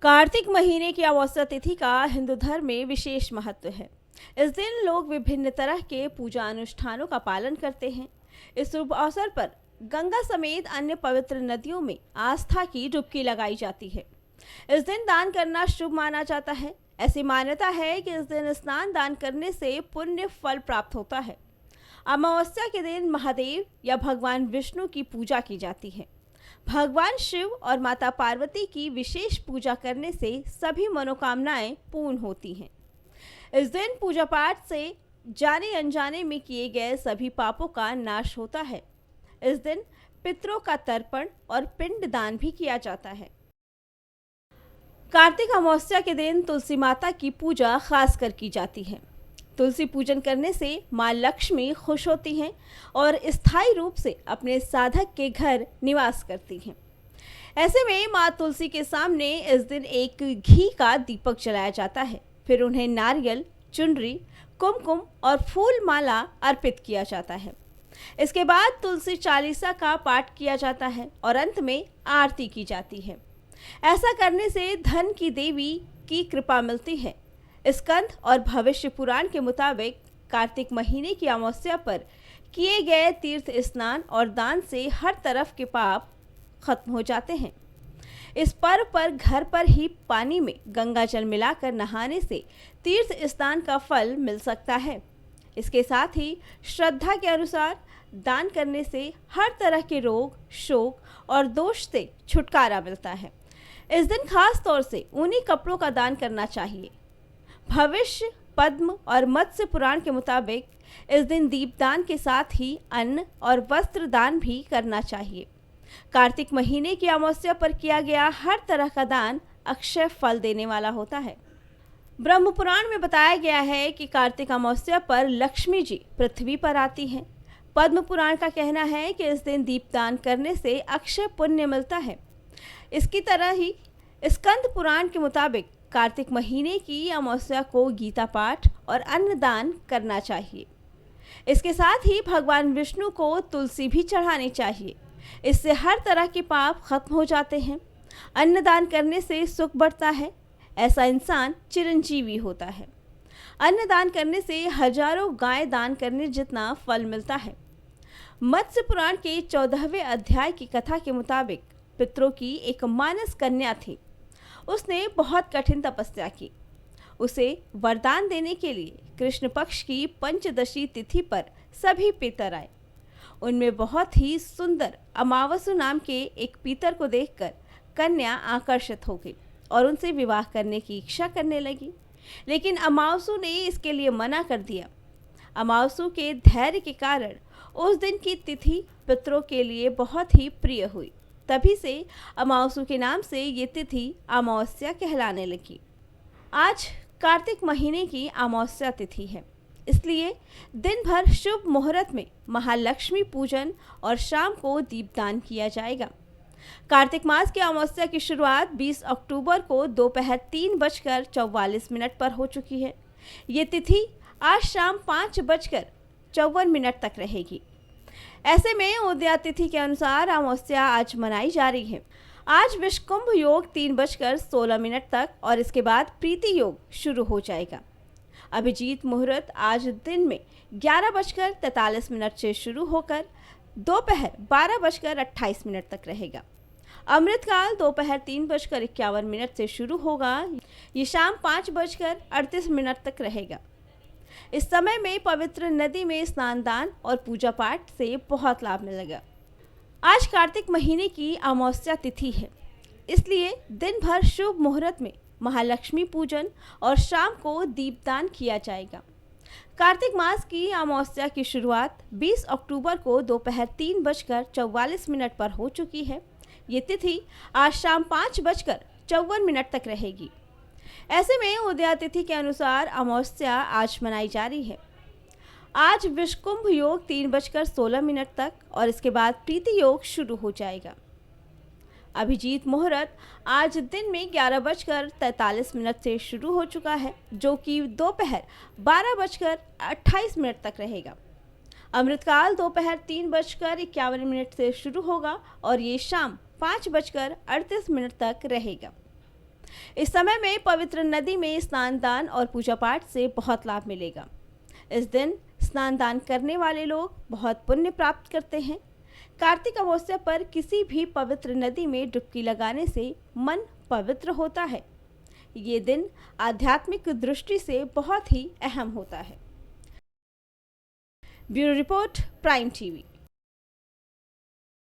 कार्तिक महीने की अमावस्या तिथि का हिंदू धर्म में विशेष महत्व है। इस दिन लोग विभिन्न तरह के पूजा अनुष्ठानों का पालन करते हैं। इस शुभ अवसर पर गंगा समेत अन्य पवित्र नदियों में आस्था की डुबकी लगाई जाती है। इस दिन दान करना शुभ माना जाता है। ऐसी मान्यता है कि इस दिन स्नान दान करने से पुण्य फल प्राप्त होता है। अमावस्या के दिन महादेव या भगवान विष्णु की पूजा की जाती है। भगवान शिव और माता पार्वती की विशेष पूजा करने से सभी मनोकामनाएं पूर्ण होती हैं। इस दिन पूजा पाठ से जाने अनजाने में किए गए सभी पापों का नाश होता है। इस दिन पितरों का तर्पण और पिंड दान भी किया जाता है। कार्तिक अमावस्या के दिन तुलसी माता की पूजा खासकर की जाती है। तुलसी पूजन करने से माँ लक्ष्मी खुश होती हैं और स्थायी रूप से अपने साधक के घर निवास करती हैं। ऐसे में माँ तुलसी के सामने इस दिन एक घी का दीपक जलाया जाता है। फिर उन्हें नारियल, चुनरी, कुमकुम और फूल माला अर्पित किया जाता है। इसके बाद तुलसी चालीसा का पाठ किया जाता है और अंत में आरती की जाती है। ऐसा करने से धन की देवी की कृपा मिलती है। स्कंद और भविष्य पुराण के मुताबिक कार्तिक महीने की अमावस्या पर किए गए तीर्थ स्नान और दान से हर तरफ के पाप खत्म हो जाते हैं। इस पर्व पर घर पर ही पानी में गंगा जल मिलाकर नहाने से तीर्थ स्नान का फल मिल सकता है। इसके साथ ही श्रद्धा के अनुसार दान करने से हर तरह के रोग, शोक और दोष से छुटकारा मिलता है। इस दिन खास तौर से ऊनी कपड़ों का दान करना चाहिए। भविष्य, पद्म और मत्स्य पुराण के मुताबिक इस दिन दीपदान के साथ ही अन्न और वस्त्र दान भी करना चाहिए। कार्तिक महीने की अमावस्या पर किया गया हर तरह का दान अक्षय फल देने वाला होता है। ब्रह्म पुराण में बताया गया है कि कार्तिक अमावस्या पर लक्ष्मी जी पृथ्वी पर आती हैं। पद्म पुराण का कहना है कि इस दिन दीपदान करने से अक्षय पुण्य मिलता है। इसकी तरह ही स्कंद पुराण के मुताबिक कार्तिक महीने की अमावस्या को गीता पाठ और अन्न दान करना चाहिए। इसके साथ ही भगवान विष्णु को तुलसी भी चढ़ानी चाहिए। इससे हर तरह के पाप खत्म हो जाते हैं। अन्न दान करने से सुख बढ़ता है। ऐसा इंसान चिरंजीवी होता है। अन्न दान करने से हजारों गाय दान करने जितना फल मिलता है। मत्स्य पुराण के 14वें अध्याय की कथा के मुताबिक पितरों की एक मानस कन्या थी। उसने बहुत कठिन तपस्या की। उसे वरदान देने के लिए कृष्ण पक्ष की पंचदशी तिथि पर सभी पितर आए। उनमें बहुत ही सुंदर अमावसु नाम के एक पितर को देखकर कन्या आकर्षित हो गई और उनसे विवाह करने की इच्छा करने लगी। लेकिन अमावसु ने इसके लिए मना कर दिया। अमावसु के धैर्य के कारण उस दिन की तिथि पितरों के लिए बहुत ही प्रिय हुई। तभी से अमावसु के नाम से ये तिथि अमावस्या कहलाने लगी। आज कार्तिक महीने की अमावस्या तिथि है, इसलिए दिन भर शुभ मुहूर्त में महालक्ष्मी पूजन और शाम को दीपदान किया जाएगा। कार्तिक मास की अमावस्या की शुरुआत 20 अक्टूबर को दोपहर 3:44 पर हो चुकी है। ये तिथि आज शाम 5:54 तक रहेगी। ऐसे में उदया तिथि के अनुसार अमावस्या आज मनाई जा रही है। आज विषकुंभ योग 3:16 तक और इसके बाद प्रीति योग शुरू हो जाएगा। अभिजीत मुहूर्त आज दिन में 11:43 से शुरू होकर दोपहर 12:28 तक रहेगा। अमृतकाल दोपहर 3:51 से शुरू होगा। ये शाम 5:38 तक रहेगा। इस समय में पवित्र नदी में स्नान दान और पूजा पाठ से बहुत लाभ मिलेगा। आज कार्तिक महीने की अमावस्या तिथि है, इसलिए दिन भर शुभ मुहूर्त में महालक्ष्मी पूजन और शाम को दीपदान किया जाएगा। कार्तिक मास की अमावस्या की शुरुआत 20 अक्टूबर को दोपहर 3:44 पर हो चुकी है। ये तिथि आज शाम 5:54 तक रहेगी। ऐसे में उदया तिथि के अनुसार अमावस्या आज मनाई जा रही है। आज विषकुंभ योग 3:16 तक और इसके बाद प्रीति योग शुरू हो जाएगा। अभिजीत मुहूर्त आज दिन में 11:43 से शुरू हो चुका है, जो कि दोपहर 12:28 तक रहेगा। अमृतकाल दोपहर 3:51 से शुरू होगा और ये शाम 5:38 तक रहेगा। इस समय में पवित्र नदी में स्नान दान और पूजा पाठ से बहुत लाभ मिलेगा। इस दिन स्नान दान करने वाले लोग बहुत पुण्य प्राप्त करते हैं। कार्तिक अमावस्या पर किसी भी पवित्र नदी में डुबकी लगाने से मन पवित्र होता है। ये दिन आध्यात्मिक दृष्टि से बहुत ही अहम होता है। Bureau report, prime TV.